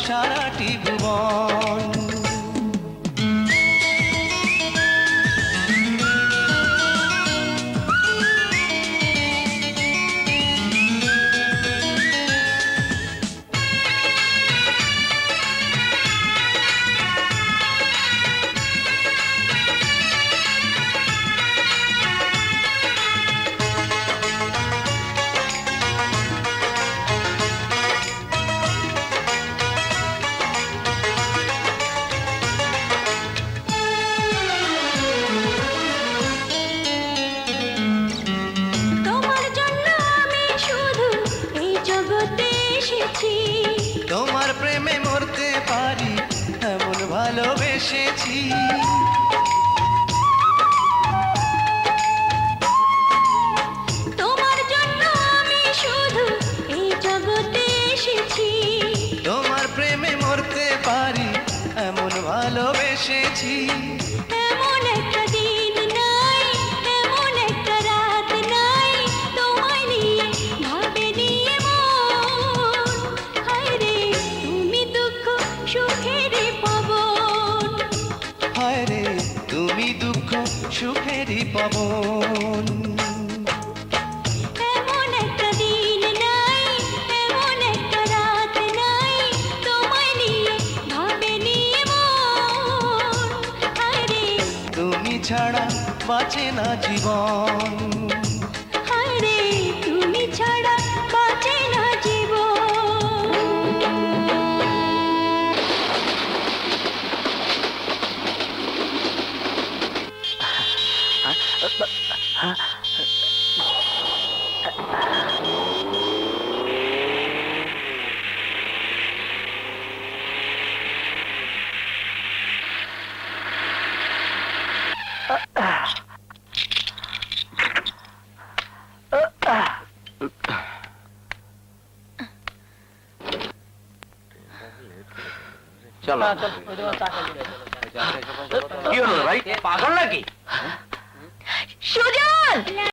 সারাটি ভুবন। তোমার প্রেমে মরতে পারি এমন ভালোবেসেছি। তোমার জন্য আমি শুধু এই জগতে এসেছি। তোমার প্রেমে মরতে পারি এমন ভালোবেসেছি। এমন একটা দিন নাই, এমন একটা রাত নাই, তোমায় নিয়ে ভাবে নিয়ে মন। হায় রে তুমি দুঃখ সুখের পবন। হায় রে তুমি দুঃখ সুখেরই পবন। এমন একটা দিন নাই, এমন একটা রাত নাই, তোমায় নিয়ে ভাবে নিয়ে মন। হায় রে তুমি ছাড়া বাঁচে না জীবন। হায় রে তুমি ছাড়া বাঁচে না জীবন। চলো কি হলো ভাই, পাগল নাকি? সুজন!